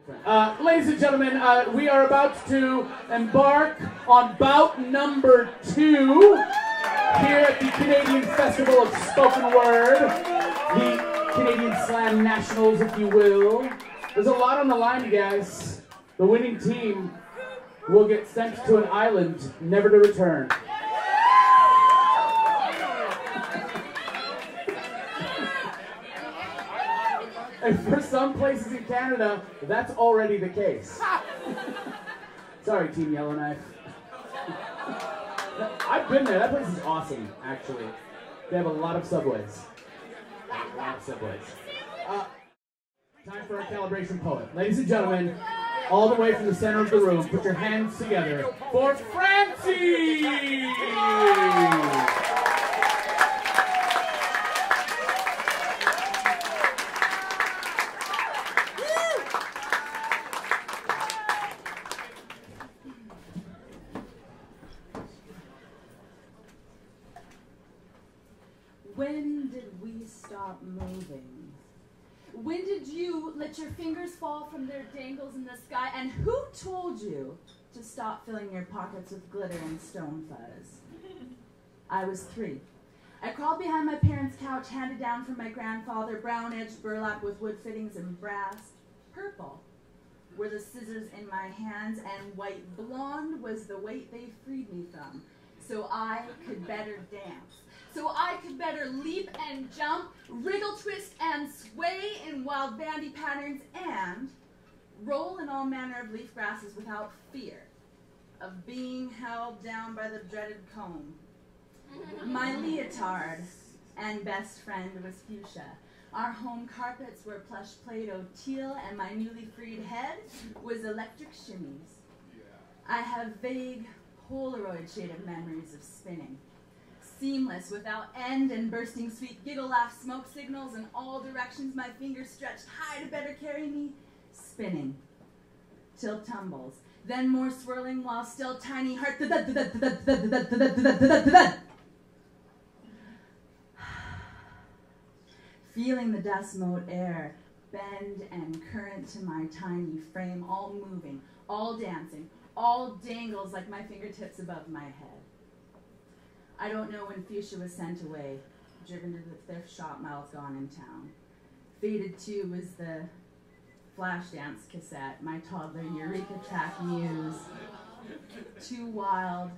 Ladies and gentlemen, we are about to embark on bout number 2 here at the Canadian Festival of Spoken Word, the Canadian Slam Nationals, if you will. There's a lot on the line, you guys. The winning team will get sent to an island, never to return. And for some places in Canada, that's already the case. Sorry, Team Yellowknife. I've been there. That place is awesome, actually. They have a lot of subways. Time for our calibration poet. Ladies and gentlemen, all the way from the center of the room, put your hands together for Francie! When did we stop moving? When did you let your fingers fall from their dangles in the sky? And who told you to stop filling your pockets with glitter and stone fuzz? I was 3. I crawled behind my parents' couch, handed down from my grandfather, brown-edged burlap with wood fittings and brass. Purple were the scissors in my hands, and white blonde was the weight they freed me from, so I could better dance. So I could better leap and jump, wriggle, twist, and sway in wild bandy patterns, and roll in all manner of leaf grasses without fear of being held down by the dreaded comb. My leotard and best friend was fuchsia. Our home carpets were plush Play-Doh teal, and my newly freed head was electric shimmies. I have vague Polaroid shaded memories of spinning. Seamless, without end, and bursting sweet giggle laugh smoke signals in all directions, my fingers stretched high to better carry me, spinning, till tumbles, then more swirling while still tiny heart feeling the dust mote air bend and current to my tiny frame, all moving, all dancing, all dangles like my fingertips above my head. I don't know when fuchsia was sent away, driven to the thrift shop miles gone in town. Faded too was the Flashdance cassette, my toddler Eureka track muse. Too wild,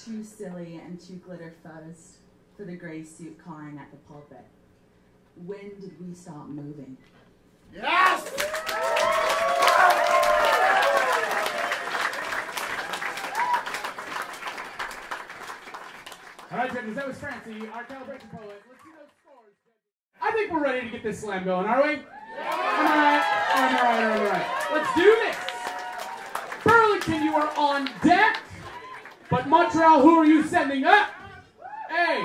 too silly, and too glitter fuzzed for the gray suit cawing at the pulpit. When did we stop moving? Yes! All right, judges, that was Francie, our calibration poet. Let's see those scores. I think we're ready to get this slam going, are we? Yeah. All right. Let's do this. Burlington, you are on deck. But Montreal, who are you sending up? Hey,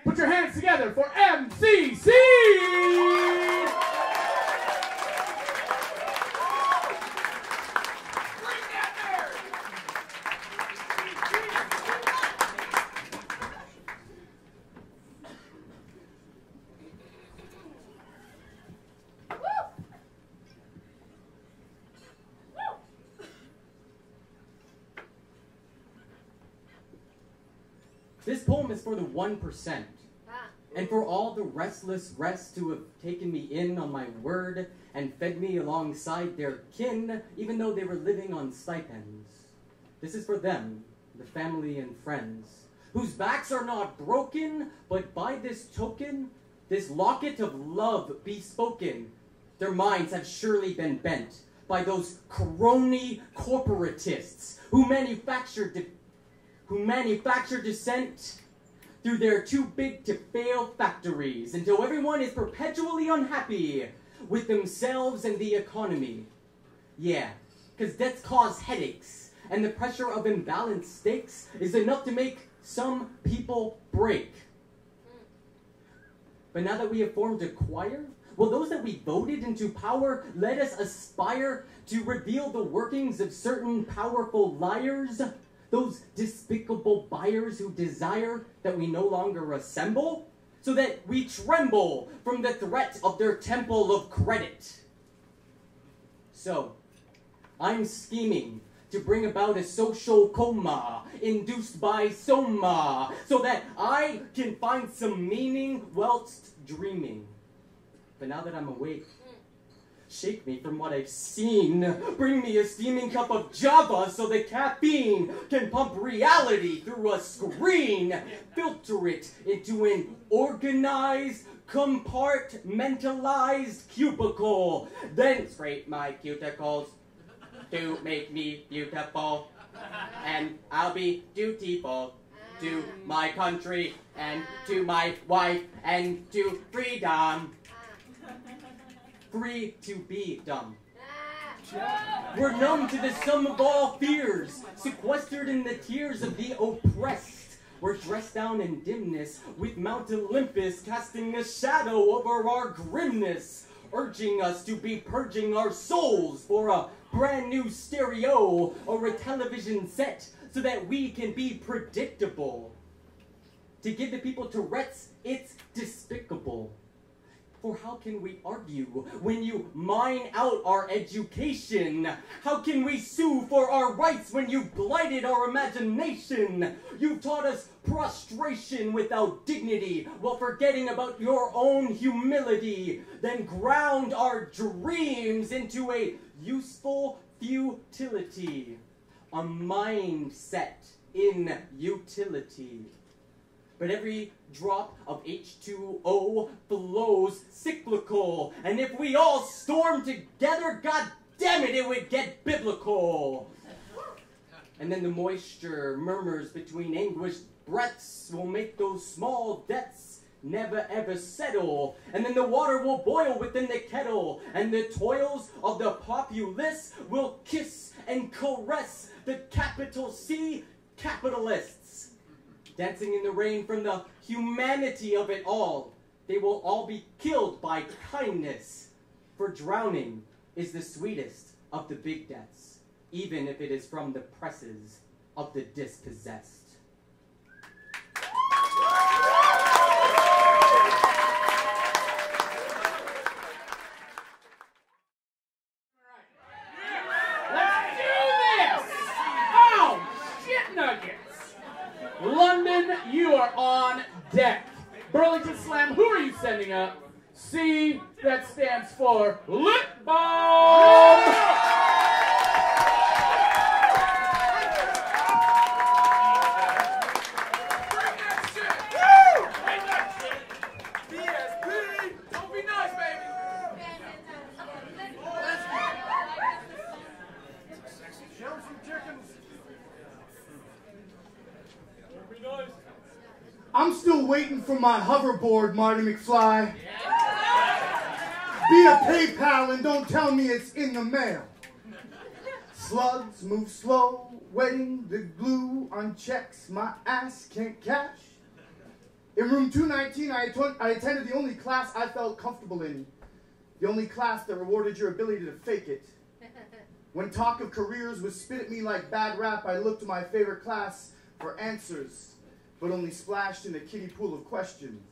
put your hands together for MCC. This poem is for the 1%, and for all the restless rest who have taken me in on my word and fed me alongside their kin, even though they were living on stipends. This is for them, the family and friends, whose backs are not broken, but by this token, this locket of love bespoken, their minds have surely been bent by those crony corporatists who manufacture dissent through their too-big-to-fail factories until everyone is perpetually unhappy with themselves and the economy. Yeah, because debts cause headaches, and the pressure of imbalanced stakes is enough to make some people break. But now that we have formed a choir, will those that we voted into power let us aspire to reveal the workings of certain powerful liars? Those despicable buyers who desire that we no longer assemble, so that we tremble from the threat of their temple of credit. So, I'm scheming to bring about a social coma induced by soma so that I can find some meaning whilst dreaming. But now that I'm awake, shake me from what I've seen. Bring me a steaming cup of Java so the caffeine can pump reality through a screen. Filter it into an organized, compartmentalized cubicle. Then scrape my cuticles to make me beautiful. And I'll be dutiful to my country and to my wife and to freedom. Free to be dumb. We're numb to the sum of all fears, sequestered in the tears of the oppressed. We're dressed down in dimness, with Mount Olympus casting a shadow over our grimness, urging us to be purging our souls for a brand new stereo or a television set so that we can be predictable. To give the people Tourette's, it's despicable. For how can we argue when you mine out our education? How can we sue for our rights when you blighted our imagination? You've taught us prostration without dignity while forgetting about your own humility. Then ground our dreams into a useful futility. A mindset in utility. But every drop of H2O flows cyclical. And if we all storm together, God damn it, it would get biblical. And then the moisture murmurs between anguished breaths will make those small debts never ever settle. And then the water will boil within the kettle. And the toils of the populace will kiss and caress the capital C capitalists. Dancing in the rain from the humanity of it all. They will all be killed by kindness. For drowning is the sweetest of the big deaths, even if it is from the presses of the dispossessed. London, you are on deck. Burlington Slam, who are you sending up? C, that stands for Lip Balm. Don't be nice, baby. Show some chickens. I'm still waiting for my hoverboard, Marty McFly. Be a PayPal and don't tell me it's in the mail. Slugs move slow, wetting the glue on checks my ass can't cash. In room 219, I attended the only class I felt comfortable in. The only class that rewarded your ability to fake it. When talk of careers was spit at me like bad rap, I looked to my favorite class for answers, but only splashed in a kiddie pool of questions.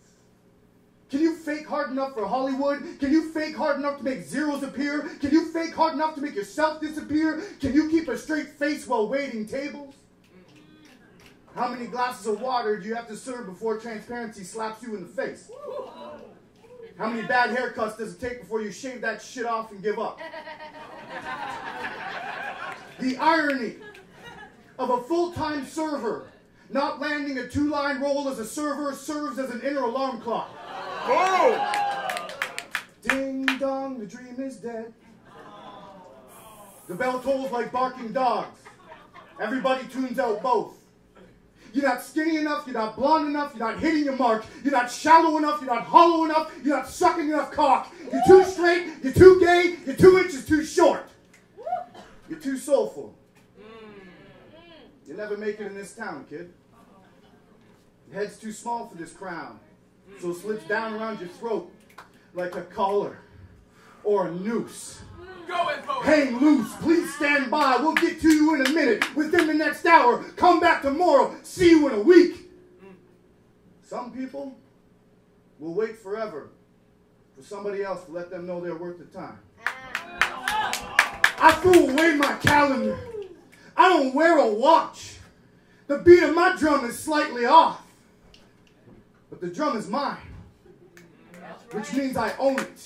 Can you fake hard enough for Hollywood? Can you fake hard enough to make zeros appear? Can you fake hard enough to make yourself disappear? Can you keep a straight face while waiting tables? How many glasses of water do you have to serve before transparency slaps you in the face? How many bad haircuts does it take before you shave that shit off and give up? The irony of a full-time server not landing a 2-line role as a server serves as an inner alarm clock. Oh! Ding dong, the dream is dead. The bell tolls like barking dogs. Everybody tunes out both. You're not skinny enough, you're not blonde enough, you're not hitting your mark, you're not shallow enough, you're not hollow enough, you're not sucking enough cock. You're too straight, you're too gay, you're 2 inches too short. You're too soulful. You'll never make it in this town, kid. Your head's too small for this crown, so it slips down around your throat like a collar or a noose. Go in, poet. Hang loose, please stand by. We'll get to you in a minute. Within the next hour, come back tomorrow. See you in a week. Some people will wait forever for somebody else to let them know they're worth the time. I threw away my calendar. I don't wear a watch. The beat of my drum is slightly off. But the drum is mine. Which means I own it.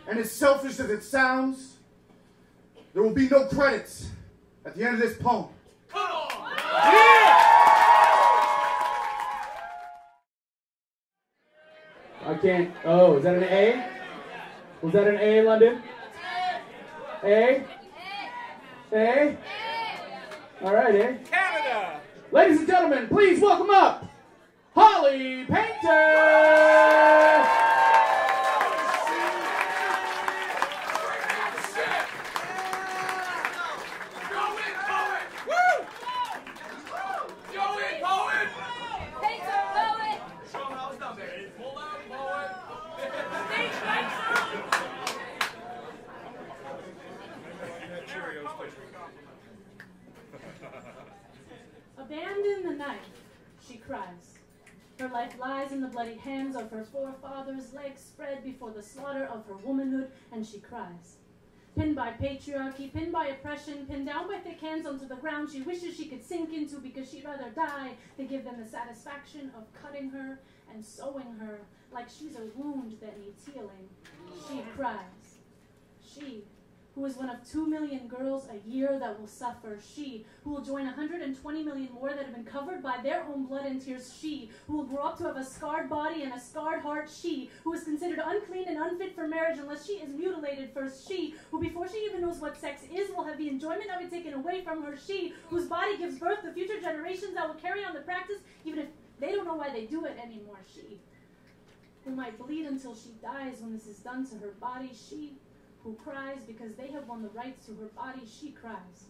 And as selfish as it sounds, there will be no credits at the end of this poem. Come on! I can't. Oh, is that an A? Was that an A, London? A? A? All right, A. Canada! Ladies and gentlemen, please welcome up Holly Painter! Abandon the knife, she cries. Her life lies in the bloody hands of her forefathers, legs spread before the slaughter of her womanhood, and she cries. Pinned by patriarchy, pinned by oppression, pinned down by thick hands onto the ground she wishes she could sink into because she'd rather die than give them the satisfaction of cutting her and sewing her like she's a wound that needs healing. She cries. She, who is one of 2 million girls a year that will suffer. She, who will join 120 million more that have been covered by their own blood and tears. She, who will grow up to have a scarred body and a scarred heart. She, who is considered unclean and unfit for marriage unless she is mutilated first. She, who before she even knows what sex is will have the enjoyment of it taken away from her. She, whose body gives birth to future generations that will carry on the practice even if they don't know why they do it anymore. She, who might bleed until she dies when this is done to her body. She, who cries because they have won the rights to her body. She cries.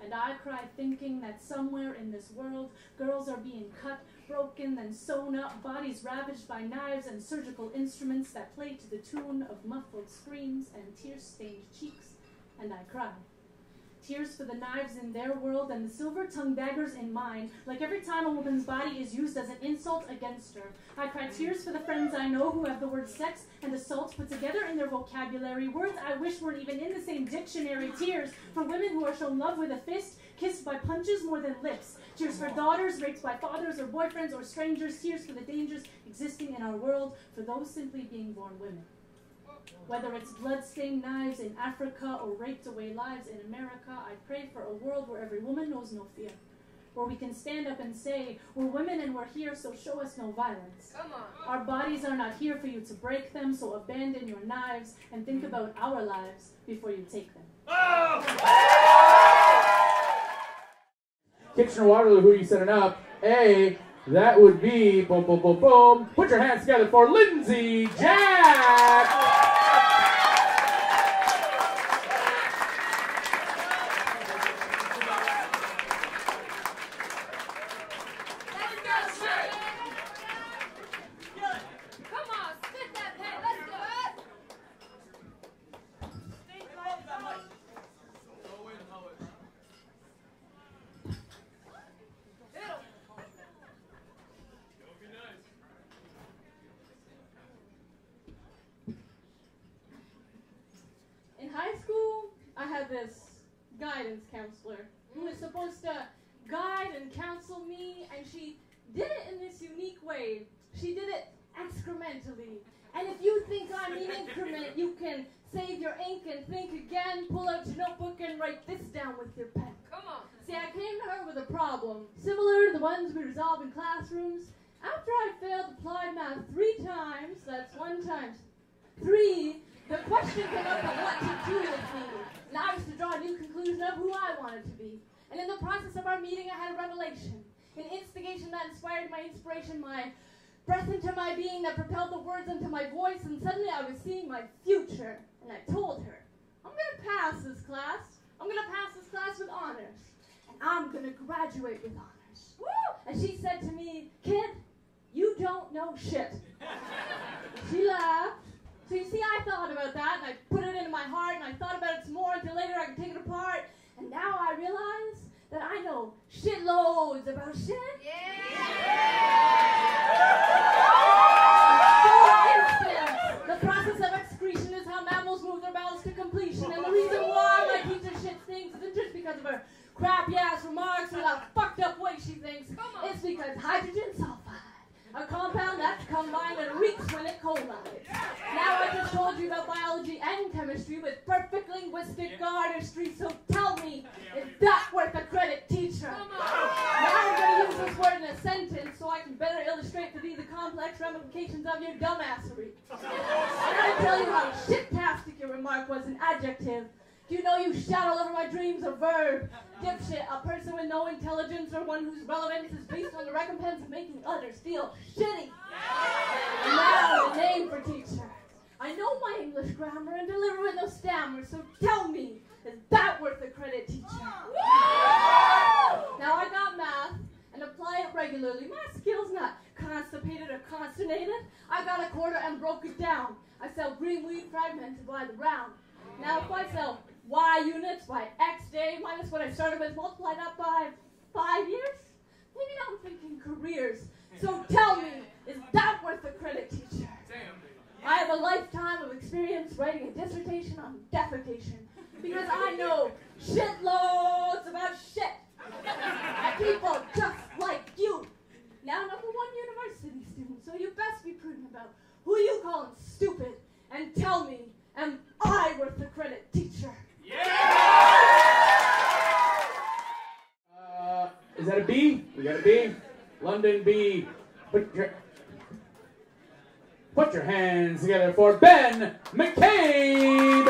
And I cry thinking that somewhere in this world, girls are being cut, broken, then sewn up, bodies ravaged by knives and surgical instruments that play to the tune of muffled screams and tear-stained cheeks. And I cry. Tears for the knives in their world and the silver-tongued daggers in mine, like every time a woman's body is used as an insult against her. I cry tears for the friends I know who have the words sex and assault put together in their vocabulary, words I wish weren't even in the same dictionary. Tears for women who are shown love with a fist, kissed by punches more than lips. Tears for daughters raped by fathers or boyfriends or strangers. Tears for the dangers existing in our world, for those simply being born women. Whether it's blood-stained knives in Africa or raped away lives in America, I pray for a world where every woman knows no fear, where we can stand up and say, we're women and we're here, so show us no violence. Come on. Our bodies are not here for you to break them, so abandon your knives and think about our lives before you take them. Kitchener-Waterloo, who are you setting up? A, that would be, boom, boom, boom, boom. Put your hands together for Lindsay Jack. This guidance counselor who was supposed to guide and counsel me, and she did it in this unique way. She did it excrementally. And if you think I mean increment, you can save your ink and think again, pull out your notebook and write this down with your pen. Come on. See, I came to her with a problem, similar to the ones we resolve in classrooms. After I failed applied math 3 times, that's 1 times 3, the question came up of what to do with me. And I was to draw a new conclusion of who I wanted to be. And in the process of our meeting, I had a revelation, an instigation that inspired my inspiration, my breath into my being that propelled the words into my voice, and suddenly I was seeing my future. And I told her, I'm going to pass this class. I'm going to pass this class with honors. And I'm going to graduate with honors. Woo! And she said to me, kid, you don't know shit. She laughed. So you see, I thought about that, and I put it into my heart, and I thought about it some more until later I could take it apart. And now I realize that I know shitloads about shit. Yeah. For instance, the process of excretion is how mammals move their bowels to completion, and the reason illustrate for thee the complex ramifications of your dumbassery. I gotta tell you how shit-tastic your remark was an adjective. Do you know you shout all over my dreams a verb? Dipshit, a person with no intelligence or one whose relevance is based on the recompense of making others feel shitty. And now, the name for teacher. I know my English grammar and deliver with no stammer, so tell me, is that worth the credit, teacher? Now I got math and apply it regularly. My skills not constipated or consternated. I got a quarter and broke it down. I sell green weed fragmented by the round. Now if I sell Y units by X day minus what I started with multiplied up by 5 years, maybe now I'm thinking careers. So tell me, is that worth the credit, teacher? I have a lifetime of experience writing a dissertation on defecation because I know shitloads about shit. People just like you. Now #1 university student, so you best be prudent about who you call stupid and tell me, am I worth the credit, teacher? Is that a B? We got a B. London B. Put your hands together for Ben McCabe.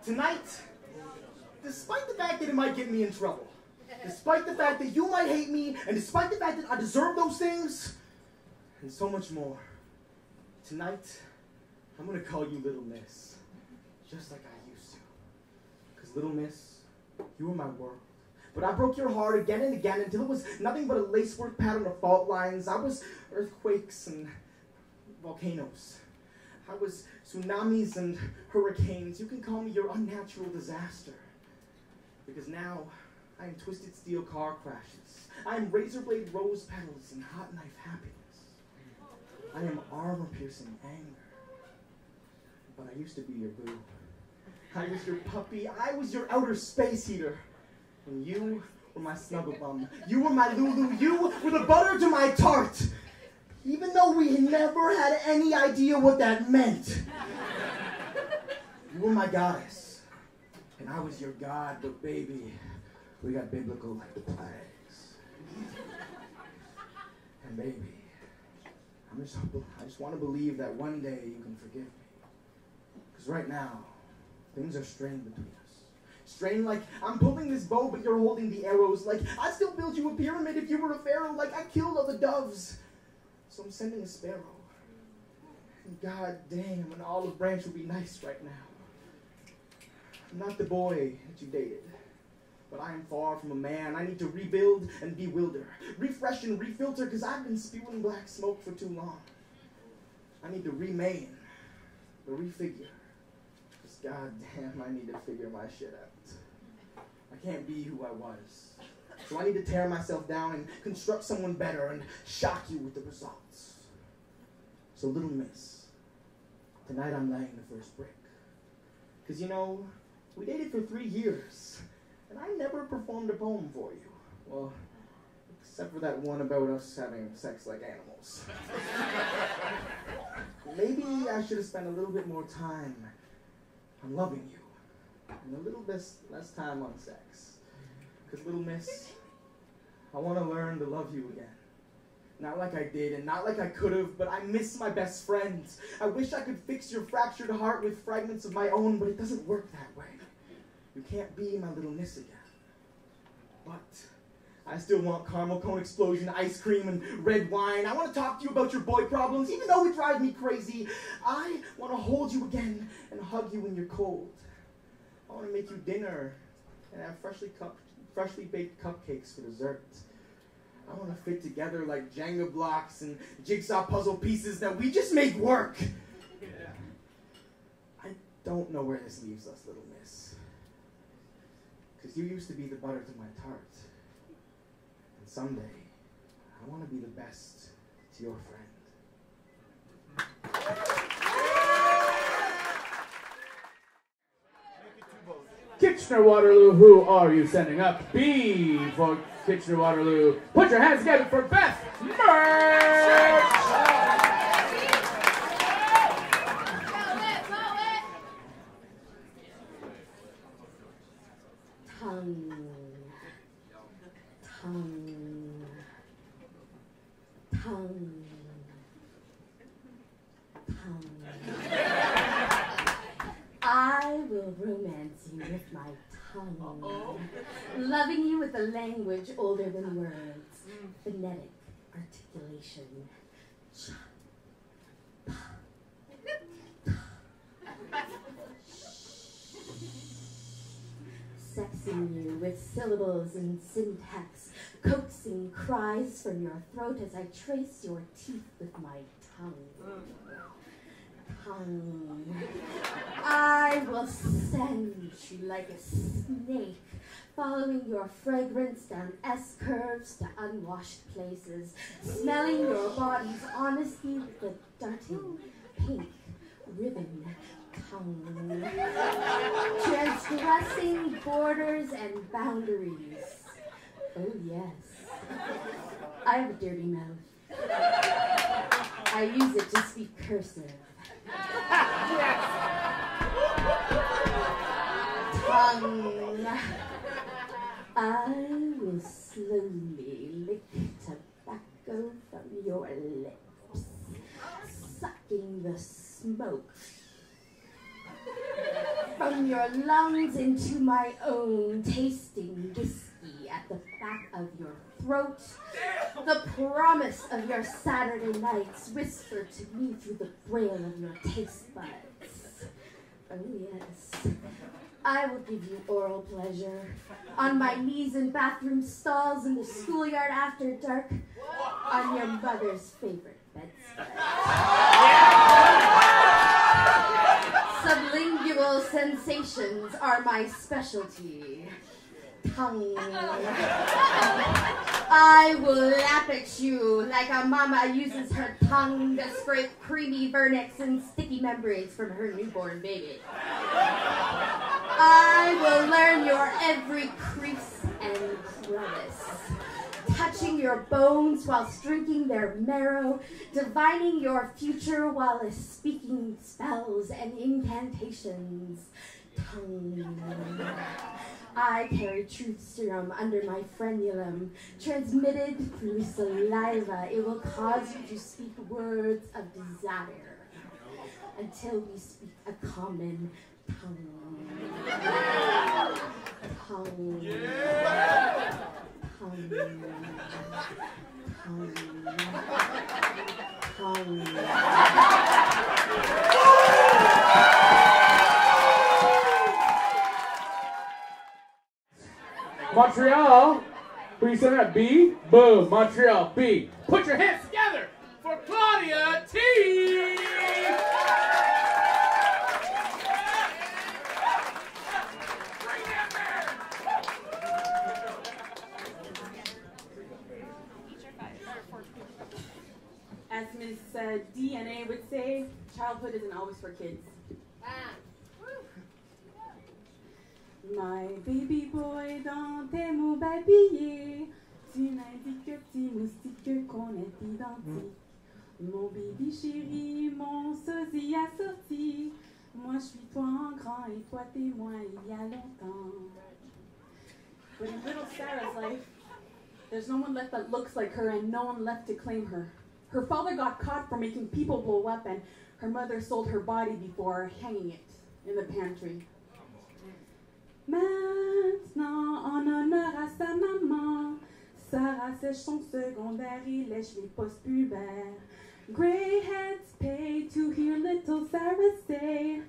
Tonight, despite the fact that it might get me in trouble, despite the fact that you might hate me, and despite the fact that I deserve those things, and so much more, tonight, I'm gonna call you Little Miss, just like I used to. Because Little Miss, you were my world. But I broke your heart again and again until it was nothing but a lacework pattern of fault lines. I was earthquakes and volcanoes. I was tsunamis and hurricanes. You can call me your unnatural disaster. Because now, I am twisted steel car crashes. I am razor blade rose petals and hot knife happiness. I am armor-piercing anger. But I used to be your boo. I was your puppy. I was your outer space heater. And you were my snuggle bum. You were my Lulu. You were the butter to my tart. Even though we never had any idea what that meant. You were my goddess. And I was your god, but baby, we got biblical like the plagues. And baby, I just want to believe that one day you can forgive me. Because right now, things are strained between us. Strained like I'm pulling this bow, but you're holding the arrows. Like I'd still build you a pyramid if you were a pharaoh. Like I killed all the doves. So I'm sending a sparrow. And god damn, an olive branch would be nice right now. I'm not the boy that you dated. But I am far from a man. I need to rebuild and bewilder. Refresh and refilter, because I've been spewing black smoke for too long. I need to remain, but refigure. Because goddamn, I need to figure my shit out. I can't be who I was. So I need to tear myself down and construct someone better and shock you with the results. So Little Miss, tonight I'm laying the first brick. Because you know, we dated for 3 years. And I never performed a poem for you. Well, except for that one about us having sex like animals. Maybe I should have spent a little bit more time on loving you. And a little bit less time on sex. Because Little Miss, I want to learn to love you again. Not like I did and not like I could have, but I miss my best friends. I wish I could fix your fractured heart with fragments of my own, but it doesn't work that way. You can't be my Little Miss again. But I still want caramel cone explosion, ice cream, and red wine. I want to talk to you about your boy problems, even though it drives me crazy. I want to hold you again and hug you when you're cold. I want to make you dinner and have freshly baked cupcakes for dessert. I want to fit together like Jenga blocks and jigsaw puzzle pieces that we just make work. I don't know where this leaves us, Little Miss. Because you used to be the butter to my tart. And someday, I want to be the best to your friend. Kitchener-Waterloo, who are you sending up? B for Kitchener-Waterloo. Put your hands together for Beth Merch! tongue, tongue, tongue, tongue. I will romance you with my tongue, loving you with a language older than words, phonetic articulation. Sexing you with syllables and syntax, coaxing cries from your throat as I trace your teeth with my tongue. Tongue. I will send you like a snake, following your fragrance down S-curves to unwashed places, smelling your body's honesty with a darting pink ribbon tongue, transgressing borders and boundaries. Oh yes, I have a dirty mouth. I use it to speak cursive. Tongue. I will slowly lick tobacco from your lips, sucking the smoke from your lungs into my own, tasting whiskey at the back of your throat. The promise of your Saturday nights whispered to me through the braille of your taste buds. Oh yes, I will give you oral pleasure on my knees in bathroom stalls in the schoolyard after dark, on your mother's favorite bedspread. Sublingual sensations are my specialty. Tongue. I will lap at you like a mama uses her tongue to scrape creamy vernix and sticky membranes from her newborn baby. I will learn your every crease and crevice, touching your bones while drinking their marrow, divining your future while speaking spells and incantations. Tongue. I carry truth serum under my frenulum, transmitted through saliva. It will cause you to speak words of desire until we speak a common tongue. Tongue. Yeah. Tongue. Tongue. Montreal, please send that B. Boom. Montreal, B. Put your hands together for Claudia T. Bring that man. As Ms. DNA would say, childhood isn't always for kids. My baby boy, dans tes mots babillés, tu m'indiques que petit moustique qu'on est identique. Mon baby chéri, mon sosie assorti, moi je suis toi en grand et toi t'es moi il y a longtemps. But in little Sarah's life, there's no one left that looks like her and no one left to claim her. Her father got caught for making people blow up and her mother sold her body before hanging it in the pantry. Maintenant, en honneur à sa maman, Sarah sèche son secondaire et lèche les post-pubères. Grey heads pay to hear little Sarah say,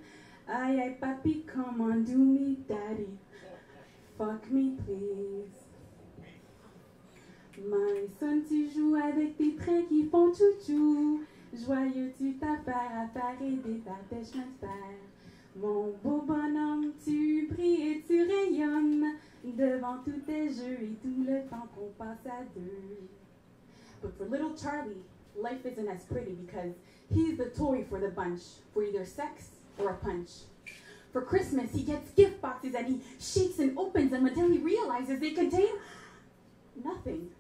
aïe aïe papi, come on, do me daddy, fuck me please. My son, tu joues avec des trains qui font chouchou, joyeux tu t'affaires à faire et défaire tes chemins de fer. Mon beau bonhomme, tu brilles et tu rayonnes devant tous tes jeux et tout le temps qu'on passe à deux. But for little Charlie, life isn't as pretty because he's the toy for the bunch, for either sex or a punch. For Christmas, he gets gift boxes and he shakes and opens them until he realizes they contain nothing.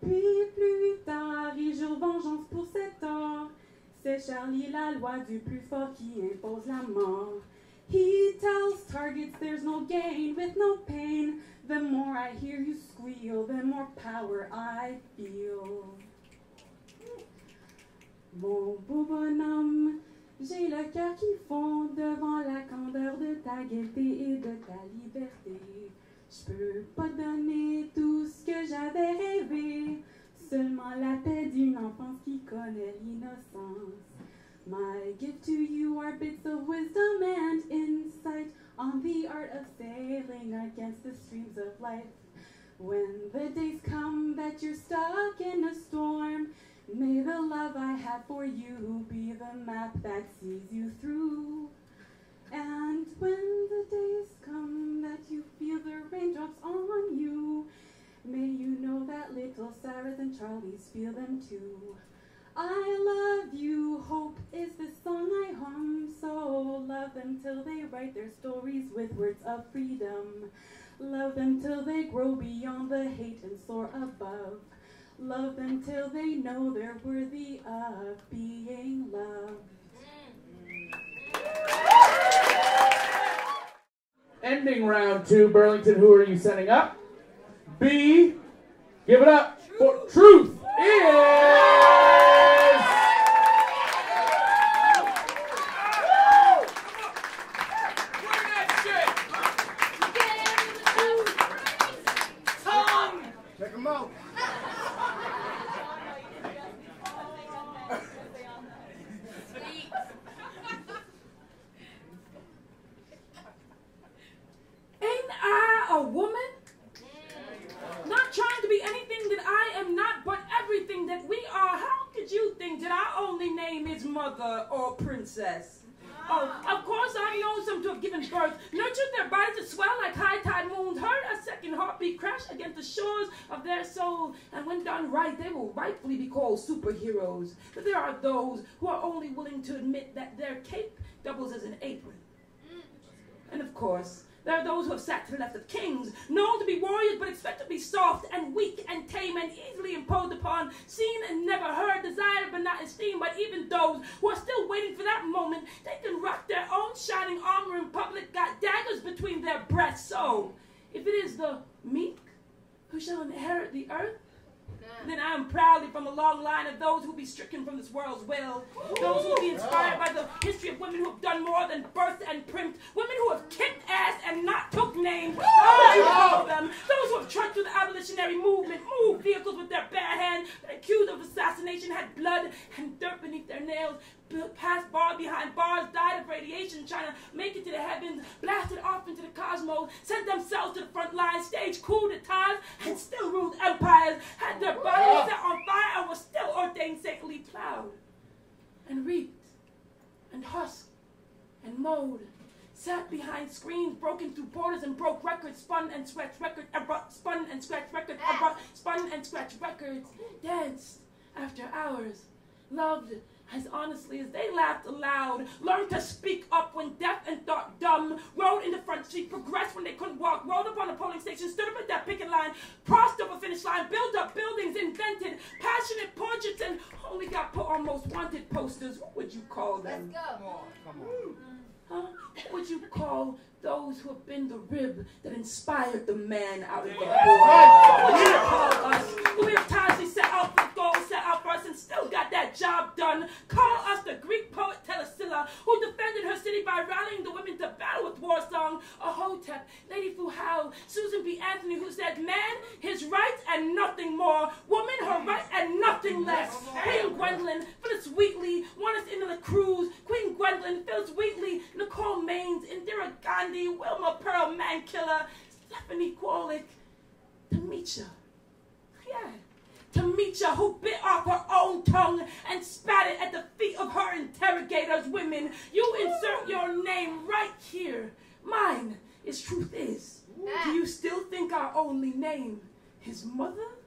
Puis plus tard, il jure vengeance pour cet or. C'est Charlie, la loi du plus fort qui impose la mort. He tells Tarzan targets, there's no gain with no pain. The more I hear you squeal, the more power I feel. Mon beau bonhomme, j'ai le cœur qui fond devant la candeur de ta gaieté et de ta liberté. Je peux pas donner tout ce que j'avais rêvé, seulement la paix d'une enfance qui connaît l'innocence. My gift to you are bits of wisdom and insight on the art of sailing against the streams of life. When the days come that you're stuck in a storm, may the love I have for you be the map that sees you through. And when the days come that you feel the raindrops on you, may you know that little Sarahs and Charlies feel them too. I love you, hope is the song I hum, so love them till they write their stories with words of freedom. Love them till they grow beyond the hate and soar above. Love them till they know they're worthy of being loved. Ending round 2, Burlington, who are you sending up? B, give it up for Truth is... Check them out. Ain't I a woman? Not trying to be anything that I am not, but everything that we are. How could you think that our only name is mother or princess? Oh, of course I know some to have given birth, nurtured their bodies to swell like high tide moons, heard a second heartbeat crash against the shores of their soul, and when done right, they will rightfully be called superheroes. But there are those who are only willing to admit that their cape doubles as an apron. And of course, there are those who have sat to the left of kings, known to be warriors but expect to be soft and weak and tame and easily imposed upon, seen and never heard, desired but not esteemed. But even those who are still waiting for that moment, they can rock their own shining armor in public, got daggers between their breasts. So, if it is the meek who shall inherit the earth, then I am proudly from a long line of those who be stricken from this world's will. Those who be inspired by the history of women who have done more than birthed and primped. Women who have kicked ass and not took names. What would you call them? Those who have trudged through the abolitionary movement, moved vehicles with their bare hands, been accused of assassination, had blood and dirt beneath their nails, passed bars behind bars, died of radiation, trying to make it to the heavens, blasted off into the cosmos, sent themselves to the front lines, staged coup d'etats, and still ruled empires, had their bodies set on fire, and were still ordained saintly plowed, and reaped, and husked, and mowed, sat behind screens, broken through borders and broke records, spun and scratched records, spun and scratched records, spun and scratched records, danced after hours, loved as honestly as they laughed aloud, learned to speak up when deaf and thought dumb, rode in the front seat, progressed when they couldn't walk, rolled up on a polling station, stood up at that picket line, crossed over finish line, built up buildings, invented passionate portraits, and only got put on most wanted posters. What would you call them? Let's go. Come on. Huh? What would you call those who have been the rib that inspired the man out of the boy? What would you call us, who we have tirelessly set out for the goal, set out for us, and still got that job done? Call us the Greek poet Telesilla, who defended her city by rallying the women to battle with war song, a Hotep, Lady Fuhao, Susan B. Anthony, who said, man, his rights and nothing more, woman, her rights and nothing less. Queen Gwendolyn, Phyllis Wheatley, Juanis Inela Cruz, Queen Gwendolyn, Phyllis Wheatley, Nicole Maines, Indira Gandhi, Wilma Pearl Mankiller, Stephanie Kwolek, Tamisha. Yeah. Tamisha, who bit off her own tongue and spat it at the feet of her interrogators. Women, you insert your name right here. Mine is Truth Is. Do you still think our only name is mother?